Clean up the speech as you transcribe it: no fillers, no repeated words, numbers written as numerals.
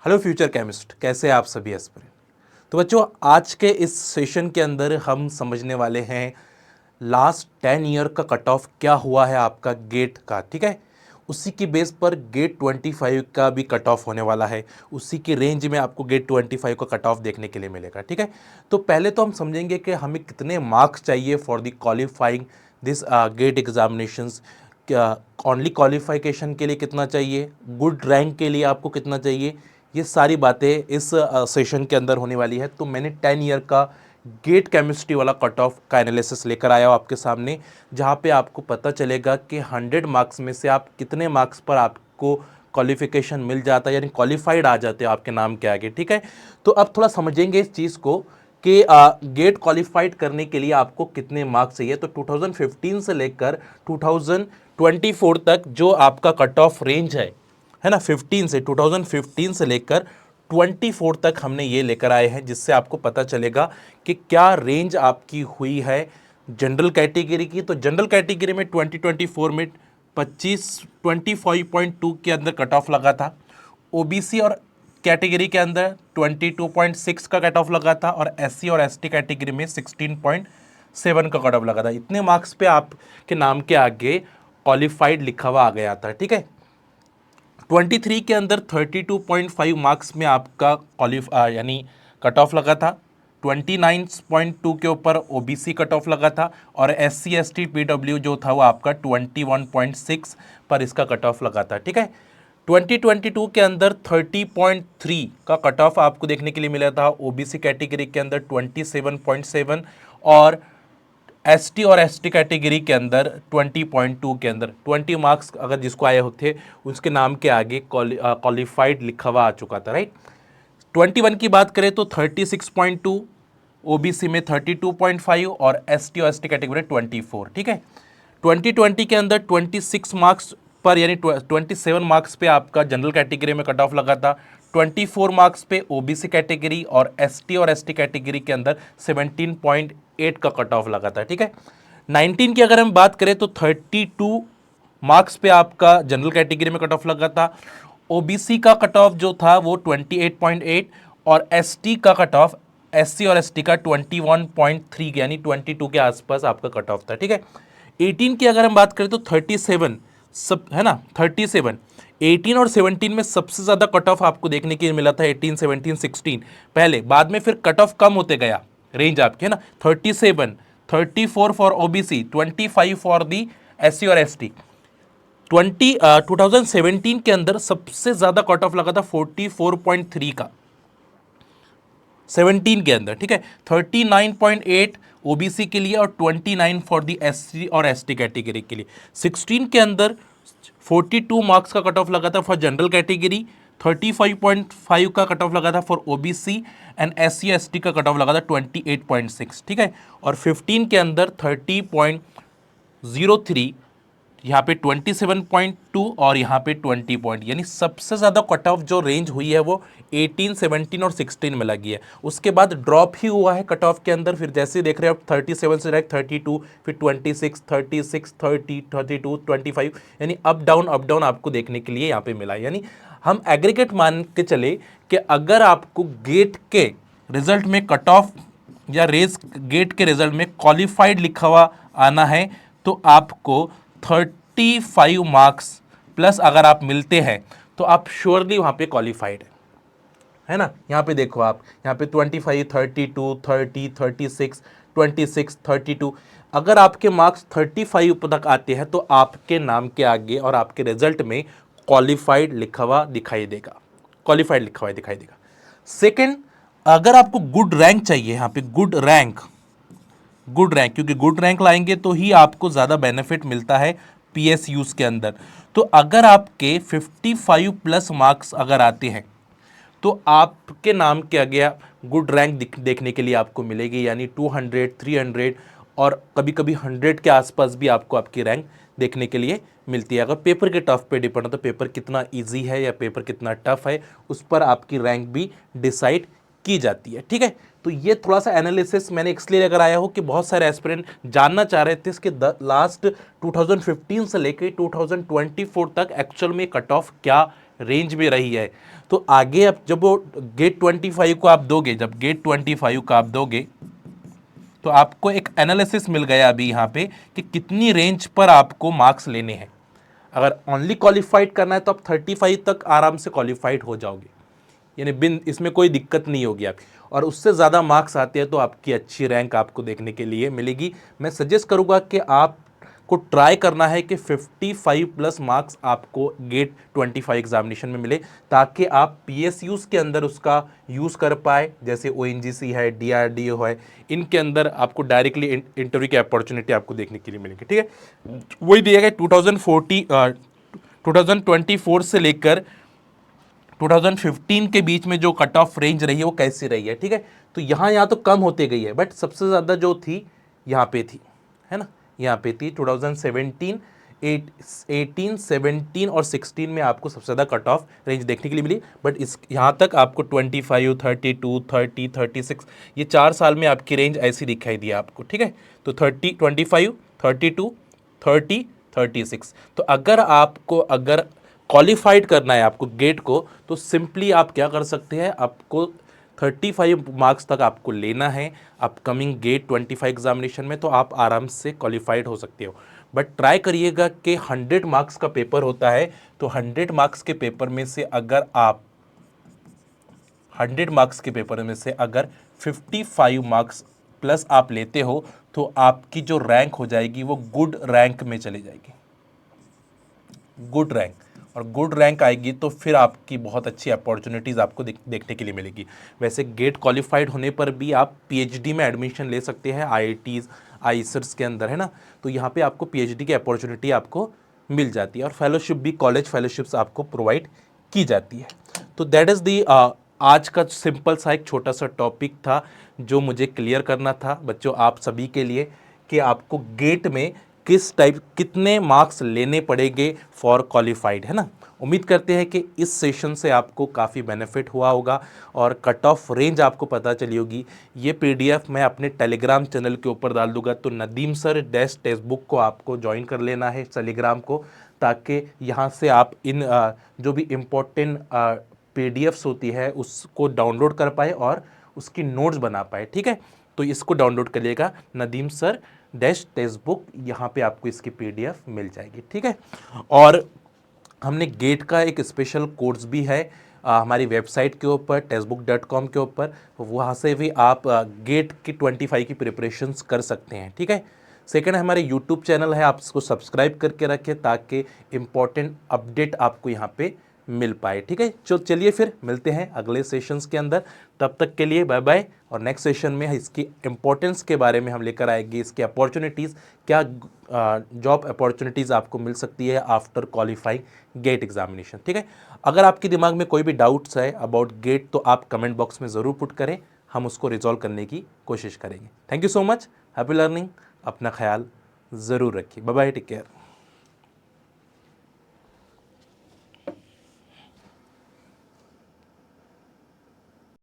Hello future chemist, कैसे हैं आप सभी एस्पिरेंट। तो बच्चों, आज के इस सेशन के अंदर हम समझने वाले हैं लास्ट 10 ईयर का कट ऑफ क्या हुआ है आपका गेट का। ठीक है, उसी की बेस पर गेट 25 का भी कट ऑफ होने वाला है। उसी की रेंज में आपको गेट 25 का कट ऑफ देखने के लिए मिलेगा। ठीक है, तो पहले तो हम समझेंगे कि हमें कितने मार्क्स चाहिए for the qualifying this GATE examinations. क्या ओनली क्वालिफिकेशन के लिए कितना चाहिए, गुड रैंक के लिए आपको कितना चाहिए, ये सारी बातें इस सेशन के अंदर होने वाली है। तो मैंने 10 ईयर का गेट केमिस्ट्री वाला कट ऑफ का एनालिसिस लेकर आया हूँ आपके सामने, जहाँ पे आपको पता चलेगा कि 100 मार्क्स में से आप कितने मार्क्स पर आपको क्वालिफिकेशन मिल जाता है, यानी क्वालिफाइड आ जाते हो आपके नाम के आगे। ठीक है, तो अब थोड़ा समझेंगे इस चीज़ को कि गेट क्वालिफाइड करने के लिए आपको कितने मार्क्स चाहिए। तो 2015 से लेकर 2024 तक जो आपका कट ऑफ रेंज है ना, 2015 से लेकर 24 तक हमने ये लेकर आए हैं, जिससे आपको पता चलेगा कि क्या रेंज आपकी हुई है जनरल कैटेगरी की। तो जनरल कैटेगरी में 2024 में 25.2 के अंदर कट ऑफ लगा था। ओबीसी और कैटेगरी के अंदर 22.6 का कट ऑफ लगा था, और एससी और एसटी कैटेगरी में 16.7 का कट ऑफ लगा था। इतने मार्क्स पे आपके नाम के आगे क्वालिफाइड लिखा हुआ आ गया था। ठीक है, 23 के अंदर 32.5 मार्क्स में आपका यानी कट ऑफ लगा था। 29.2 के ऊपर ओबीसी कट ऑफ लगा था, और एससी एसटी पीडब्ल्यू जो था वो आपका 21.6 पर इसका कट ऑफ लगा था। ठीक है, 2022 के अंदर 30.3 का कट ऑफ आपको देखने के लिए मिला था। ओबीसी कैटेगरी के अंदर 27.7, और एसटी और एसटी कैटेगरी के अंदर 20.2 के अंदर 20 मार्क्स अगर जिसको आए होते उसके नाम के आगे क्वालिफाइड लिखा हुआ आ चुका था। राइट, 21 की बात करें तो 36.2, ओबीसी में 32.5, और एसटी और एसटी कैटेगरी 24। ठीक है, 2020 के अंदर 26 मार्क्स पर यानी 27 मार्क्स पे आपका जनरल कैटेगरी में कट ऑफ लगा था। 24 मार्क्स पे ओबीसी कैटेगरी और एसटी कैटेगरी के अंदर 17.8 का कट ऑफ लगा था। ठीक है, 19 की अगर हम बात करें तो 32 मार्क्स पे आपका जनरल कैटेगरी में कट ऑफ लगा था। ओबीसी का कट ऑफ जो था वो 28.8, और एसटी का कट ऑफ एससी और एसटी का 21.3 यानी 22 के आसपास आपका कट ऑफ था। ठीक है, 18 की अगर हम बात करें तो 37 सब है ना, 37। 18 और 17 में सबसे ज़्यादा कट ऑफ आपको देखने के लिए मिला था 18, 17, 16 पहले, बाद में फिर कट ऑफ कम होते गया रेंज आपके, है ना। 37, 34 for OBC, 25 for the SC और एसटी। 2017 के अंदर सबसे ज़्यादा कट ऑफ लगा था 44.3 का 17 के अंदर। ठीक है, 39.8 ओबीसी के लिए, और 29 फॉर दी एससी और एसटी कैटेगरी के लिए। 16 के अंदर 42 मार्क्स का कट ऑफ लगा था फॉर जनरल कैटेगरी, 35.5 का कट ऑफ लगा था for OBC, and SC ST का कट ऑफ लगा था 28.6। ठीक है, और 15 के अंदर 30.03, यहाँ पे 27.2, और यहाँ पे 20 पॉइंट, यानी सबसे ज़्यादा कट ऑफ जो रेंज हुई है वो 18, 17 और 16 में लगी है। उसके बाद ड्रॉप ही हुआ है कट ऑफ के अंदर। फिर जैसे देख रहे हो आप 37 से डायरेक्ट 32, फिर 26, 36, 30, 32, 25, यानी अप डाउन आपको देखने के लिए यहाँ पे मिला है। यानी हम एग्रीगेट मान के चले कि अगर आपको गेट के रिजल्ट में कट ऑफ या रेस गेट के रिजल्ट में क्वालिफाइड लिखा हुआ आना है, तो आपको 35 मार्क्स प्लस अगर आप मिलते हैं तो आप श्योरली वहाँ पे क्वालिफाइड है ना। यहाँ पे देखो आप, यहाँ पे 25, 32, 30, 36, 26, 32, अगर आपके मार्क्स 35 तक आते हैं तो आपके नाम के आगे और आपके रिजल्ट में क्वालिफाइड लिखा हुआ दिखाई देगा, क्वालिफाइड लिखा हुआ दिखाई देगा। सेकेंड, अगर आपको गुड रैंक चाहिए, यहाँ पे गुड रैंक, क्योंकि गुड रैंक लाएंगे तो ही आपको ज़्यादा बेनिफिट मिलता है पीएसयूज़ के अंदर। तो अगर आपके 55 प्लस मार्क्स अगर आते हैं तो आपके नाम के आगे गुड रैंक देखने के लिए आपको मिलेगी, यानी 200, 300 और कभी कभी 100 के आसपास भी आपको आपकी रैंक देखने के लिए मिलती है। अगर पेपर के टफ पे डिपेंड है तो पेपर कितना इजी है या पेपर कितना टफ है, उस पर आपकी रैंक भी डिसाइड की जाती है। ठीक है, तो ये थोड़ा सा एनालिसिस मैंने इसलिए लेकर आया हूँ कि बहुत सारे एस्पिरेंट जानना चाह रहे थे इसके लास्ट 2015 से लेकर 2024 तक एक्चुअल में कट ऑफ क्या रेंज में रही है, तो आगे अब जब वो गेट 25 को आप दोगे, जब गेट 25 का आप दोगे तो आपको एक एनालिसिस मिल गया अभी यहाँ पे कि कितनी रेंज पर आपको मार्क्स लेने हैं। अगर ओनली क्वालिफाइड करना है तो आप 35 तक आराम से क्वालिफाइड हो जाओगे, यानी बिन इसमें कोई दिक्कत नहीं होगी आपकी। और उससे ज़्यादा मार्क्स आते हैं तो आपकी अच्छी रैंक आपको देखने के लिए मिलेगी। मैं सजेस्ट करूँगा कि आपको ट्राई करना है कि 55 प्लस मार्क्स आपको गेट 25 एग्जामिनेशन में मिले, ताकि आप PSUs के अंदर उसका यूज़ कर पाए, जैसे ONGC है, DRDO है, इनके अंदर आपको डायरेक्टली इंटरव्यू की अपॉर्चुनिटी आपको देखने के लिए मिलेगी। ठीक है, वही दिया गया 2024 से लेकर 2015 के बीच में जो कट ऑफ रेंज रही है वो कैसी रही है। ठीक है, तो यहाँ तो कम होते गई है, बट सबसे ज़्यादा जो थी यहाँ पे थी, है ना, यहाँ पे थी 2017, 18, 17 और 16 में आपको सबसे ज़्यादा कट ऑफ रेंज देखने के लिए मिली। बट इस यहाँ तक आपको 25, 32, 30, 36 ये 4 साल में आपकी रेंज ऐसी दिखाई दी आपको। ठीक है, तो 30, 25, 32, 30, 36। तो अगर क्वालिफाइड करना है आपको गेट को, तो सिंपली आप क्या कर सकते हैं, आपको 35 मार्क्स तक आपको लेना है अपकमिंग गेट 25 एग्जामिनेशन में, तो आप आराम से क्वालिफाइड हो सकते हो। बट ट्राई करिएगा कि 100 मार्क्स का पेपर होता है, तो 100 मार्क्स के पेपर में से अगर आप 100 मार्क्स के पेपर में से अगर 55 मार्क्स प्लस आप लेते हो, तो आपकी जो रैंक हो जाएगी वो गुड रैंक में चली जाएगी, गुड रैंक। और गुड रैंक आएगी तो फिर आपकी बहुत अच्छी अपॉर्चुनिटीज़ आपको देखने के लिए मिलेगी। वैसे गेट क्वालिफाइड होने पर भी आप PhD में एडमिशन ले सकते हैं IITs, IISERs के अंदर, है ना, तो यहाँ पे आपको PhD की अपॉर्चुनिटी आपको मिल जाती है, और फेलोशिप भी, कॉलेज फेलोशिप्स आपको प्रोवाइड की जाती है। तो दैट इज़ दी आज का सिंपल सा एक छोटा सा टॉपिक था जो मुझे क्लियर करना था बच्चों आप सभी के लिए, कि आपको गेट में कितने मार्क्स लेने पड़ेंगे फॉर क्वालिफाइड, है ना। उम्मीद करते हैं कि इस सेशन से आपको काफ़ी बेनिफिट हुआ होगा और कट ऑफ रेंज आपको पता चली होगी। ये PDF मैं अपने टेलीग्राम चैनल के ऊपर डाल दूंगा, तो Nadeem sir dash text book को आपको ज्वाइन कर लेना है टेलीग्राम को, ताकि यहाँ से आप इन जो भी इम्पोर्टेंट PDFs होती है उसको डाउनलोड कर पाए और उसकी नोट्स बना पाए। ठीक है, तो इसको डाउनलोड करिएगा, Nadeem sir dash text book, यहाँ पे आपको इसकी PDF मिल जाएगी। ठीक है, और हमने गेट का एक स्पेशल कोर्स भी है हमारी वेबसाइट के ऊपर textbook.com के ऊपर, वहाँ से भी आप गेट की 25 की प्रिपरेशंस कर सकते हैं। ठीक है, सेकंड हमारे यूट्यूब चैनल है, आप इसको सब्सक्राइब करके रखें ताकि इम्पॉर्टेंट अपडेट आपको यहाँ पे मिल पाए। ठीक है, चलिए फिर मिलते हैं अगले सेशंस के अंदर, तब तक के लिए बाय बाय। और नेक्स्ट सेशन में इसकी इम्पोर्टेंस के बारे में हम लेकर आएंगे, इसकी अपॉर्चुनिटीज़, क्या जॉब अपॉर्चुनिटीज़ आपको मिल सकती है आफ्टर क्वालिफाइंग गेट एग्जामिनेशन। ठीक है, अगर आपके दिमाग में कोई भी डाउट्स है अबाउट गेट तो आप कमेंट बॉक्स में ज़रूर पुट करें, हम उसको रिजॉल्व करने की कोशिश करेंगे। Thank you so much, happy learning, अपना ख्याल ज़रूर रखिए, बाय बाय, टेक केयर।